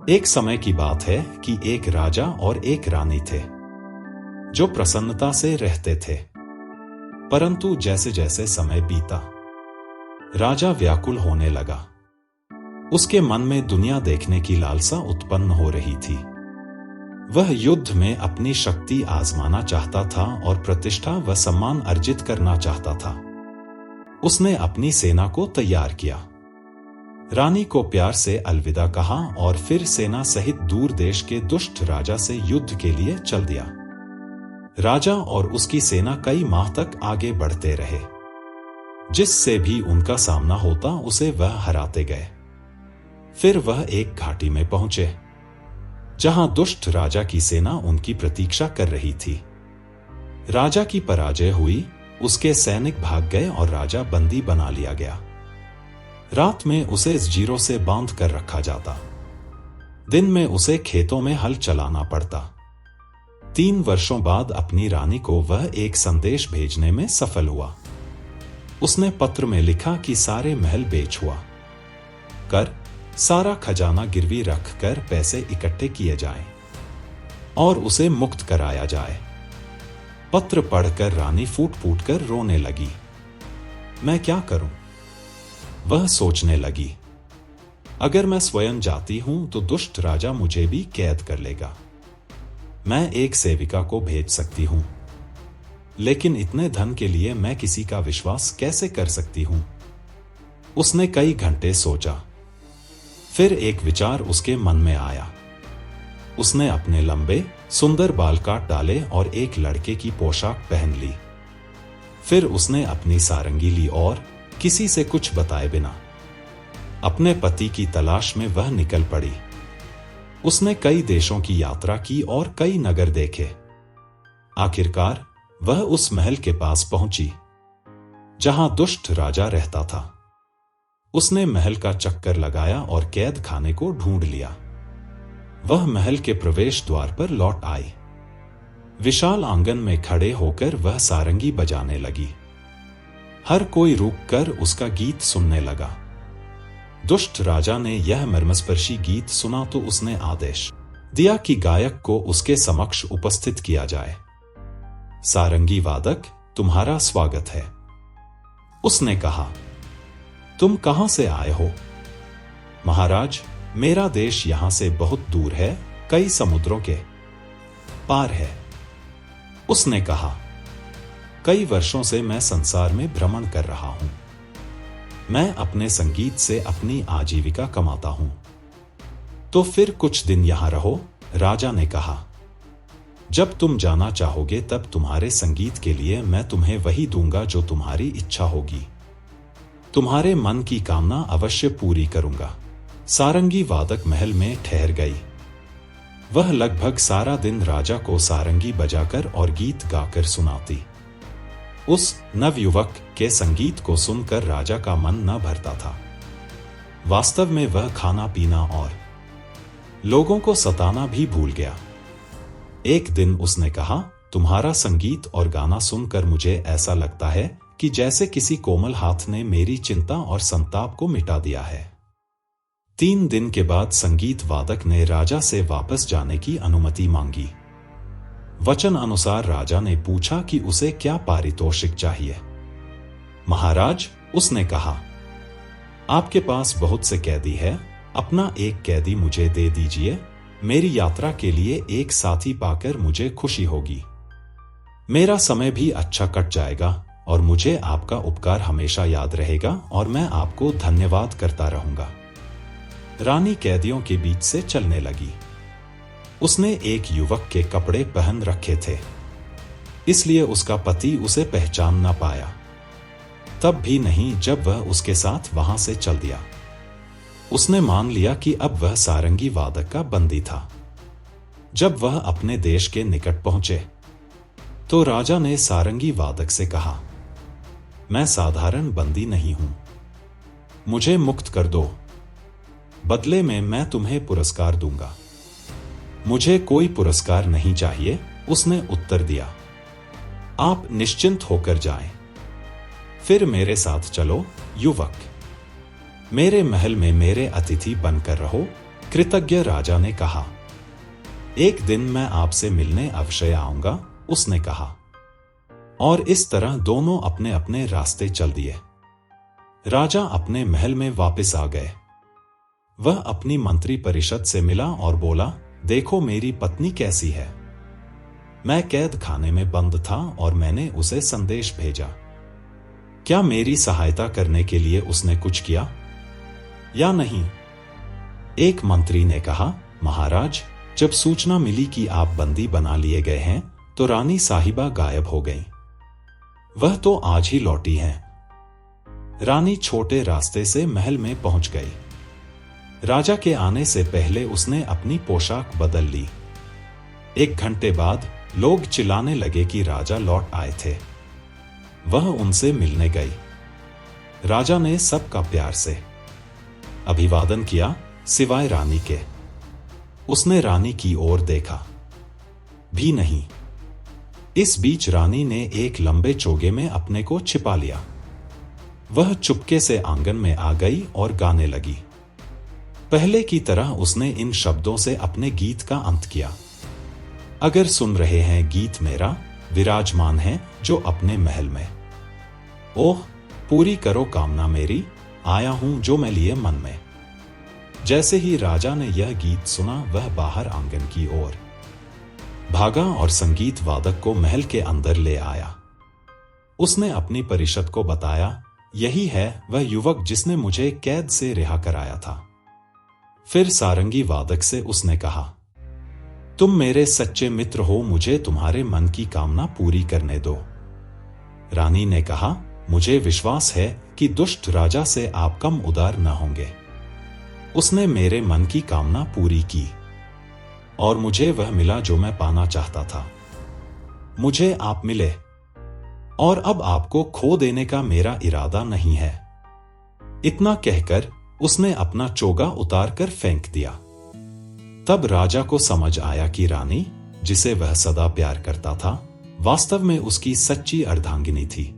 एक समय की बात है कि एक राजा और एक रानी थे जो प्रसन्नता से रहते थे। परंतु जैसे जैसे समय बीता, राजा व्याकुल होने लगा। उसके मन में दुनिया देखने की लालसा उत्पन्न हो रही थी। वह युद्ध में अपनी शक्ति आजमाना चाहता था और प्रतिष्ठा व सम्मान अर्जित करना चाहता था। उसने अपनी सेना को तैयार किया, रानी को प्यार से अलविदा कहा और फिर सेना सहित दूर देश के दुष्ट राजा से युद्ध के लिए चल दिया। राजा और उसकी सेना कई माह तक आगे बढ़ते रहे। जिससे भी उनका सामना होता उसे वह हराते गए। फिर वह एक घाटी में पहुंचे जहां दुष्ट राजा की सेना उनकी प्रतीक्षा कर रही थी। राजा की पराजय हुई, उसके सैनिक भाग गए और राजा बंदी बना लिया गया। रात में उसे जंजीरों से बांध कर रखा जाता। दिन में उसे खेतों में हल चलाना पड़ता। 3 वर्षों बाद अपनी रानी को वह एक संदेश भेजने में सफल हुआ। उसने पत्र में लिखा कि सारे महल बेच हुआ कर सारा खजाना गिरवी रखकर पैसे इकट्ठे किए जाएं और उसे मुक्त कराया जाए। पत्र पढ़कर रानी फूट फूट कर रोने लगी। मैं क्या करूं? वह सोचने लगी, अगर मैं स्वयं जाती हूं तो दुष्ट राजा मुझे भी कैद कर लेगा। मैं एक सेविका को भेज सकती हूं, लेकिन इतने धन के लिए मैं किसी का विश्वास कैसे कर सकती हूं? उसने कई घंटे सोचा। फिर एक विचार उसके मन में आया। उसने अपने लंबे सुंदर बाल काट डाले और एक लड़के की पोशाक पहन ली। फिर उसने अपनी सारंगी ली और किसी से कुछ बताए बिना अपने पति की तलाश में वह निकल पड़ी। उसने कई देशों की यात्रा की और कई नगर देखे। आखिरकार वह उस महल के पास पहुंची जहां दुष्ट राजा रहता था। उसने महल का चक्कर लगाया और कैद खाने को ढूंढ लिया। वह महल के प्रवेश द्वार पर लौट आई। विशाल आंगन में खड़े होकर वह सारंगी बजाने लगी। हर कोई रुककर उसका गीत सुनने लगा। दुष्ट राजा ने यह मर्मस्पर्शी गीत सुना तो उसने आदेश दिया कि गायक को उसके समक्ष उपस्थित किया जाए। सारंगी वादक, तुम्हारा स्वागत है। उसने कहा, तुम कहां से आए हो? महाराज, मेरा देश यहां से बहुत दूर है, कई समुद्रों के पार है। उसने कहा, कई वर्षों से मैं संसार में भ्रमण कर रहा हूं। मैं अपने संगीत से अपनी आजीविका कमाता हूं। तो फिर कुछ दिन यहां रहो, राजा ने कहा। जब तुम जाना चाहोगे तब तुम्हारे संगीत के लिए मैं तुम्हें वही दूंगा जो तुम्हारी इच्छा होगी। तुम्हारे मन की कामना अवश्य पूरी करूंगा। सारंगी वादक महल में ठहर गई। वह लगभग सारा दिन राजा को सारंगी बजाकर और गीत गाकर सुनाती। उस नवयुवक के संगीत को सुनकर राजा का मन न भरता था। वास्तव में वह खाना पीना और लोगों को सताना भी भूल गया। एक दिन उसने कहा, तुम्हारा संगीत और गाना सुनकर मुझे ऐसा लगता है कि जैसे किसी कोमल हाथ ने मेरी चिंता और संताप को मिटा दिया है। 3 दिन के बाद संगीत वादक ने राजा से वापस जाने की अनुमति मांगी। वचन अनुसार राजा ने पूछा कि उसे क्या पारितोषिक चाहिए। महाराज, उसने कहा, आपके पास बहुत से कैदी है, अपना एक कैदी मुझे दे दीजिए। मेरी यात्रा के लिए एक साथी पाकर मुझे खुशी होगी। मेरा समय भी अच्छा कट जाएगा और मुझे आपका उपकार हमेशा याद रहेगा और मैं आपको धन्यवाद करता रहूंगा। रानी कैदियों के बीच से चलने लगी। उसने एक युवक के कपड़े पहन रखे थे, इसलिए उसका पति उसे पहचान न पाया। तब भी नहीं जब वह उसके साथ वहां से चल दिया। उसने मान लिया कि अब वह सारंगी वादक का बंदी था। जब वह अपने देश के निकट पहुंचे तो राजा ने सारंगी वादक से कहा, मैं साधारण बंदी नहीं हूं, मुझे मुक्त कर दो। बदले में मैं तुम्हें पुरस्कार दूंगा। मुझे कोई पुरस्कार नहीं चाहिए, उसने उत्तर दिया। आप निश्चिंत होकर जाएं। फिर मेरे साथ चलो, युवक। मेरे महल में मेरे अतिथि बनकर रहो, कृतज्ञ राजा ने कहा। एक दिन मैं आपसे मिलने अवश्य आऊंगा, उसने कहा। और इस तरह दोनों अपने अपने रास्ते चल दिए। राजा अपने महल में वापस आ गए। वह अपनी मंत्री परिषद से मिला और बोला, देखो मेरी पत्नी कैसी है। मैं कैद खाने में बंद था और मैंने उसे संदेश भेजा। क्या मेरी सहायता करने के लिए उसने कुछ किया या नहीं? एक मंत्री ने कहा, महाराज, जब सूचना मिली कि आप बंदी बना लिए गए हैं तो रानी साहिबा गायब हो गई। वह तो आज ही लौटी हैं। रानी छोटे रास्ते से महल में पहुंच गई। राजा के आने से पहले उसने अपनी पोशाक बदल ली। 1 घंटे बाद लोग चिल्लाने लगे कि राजा लौट आए थे। वह उनसे मिलने गई। राजा ने सबका प्यार से अभिवादन किया, सिवाय रानी के। उसने रानी की ओर देखा भी नहीं। इस बीच रानी ने एक लंबे चोगे में अपने को छिपा लिया। वह चुपके से आंगन में आ गई और गाने लगी। पहले की तरह उसने इन शब्दों से अपने गीत का अंत किया। अगर सुन रहे हैं गीत मेरा, विराजमान है जो अपने महल में। ओह, पूरी करो कामना मेरी, आया हूं जो मैं लिए मन में। जैसे ही राजा ने यह गीत सुना, वह बाहर आंगन की ओर भागा और संगीत वादक को महल के अंदर ले आया। उसने अपनी परिषद को बताया, यही है वह युवक जिसने मुझे कैद से रिहा कराया था। फिर सारंगी वादक से उसने कहा, तुम मेरे सच्चे मित्र हो, मुझे तुम्हारे मन की कामना पूरी करने दो। रानी ने कहा, मुझे विश्वास है कि दुष्ट राजा से आप कम उदार न होंगे। उसने मेरे मन की कामना पूरी की और मुझे वह मिला जो मैं पाना चाहता था। मुझे आप मिले और अब आपको खो देने का मेरा इरादा नहीं है। इतना कहकर उसने अपना चोगा उतार कर फेंक दिया। तब राजा को समझ आया कि रानी, जिसे वह सदा प्यार करता था, वास्तव में उसकी सच्ची अर्धांगिनी थी।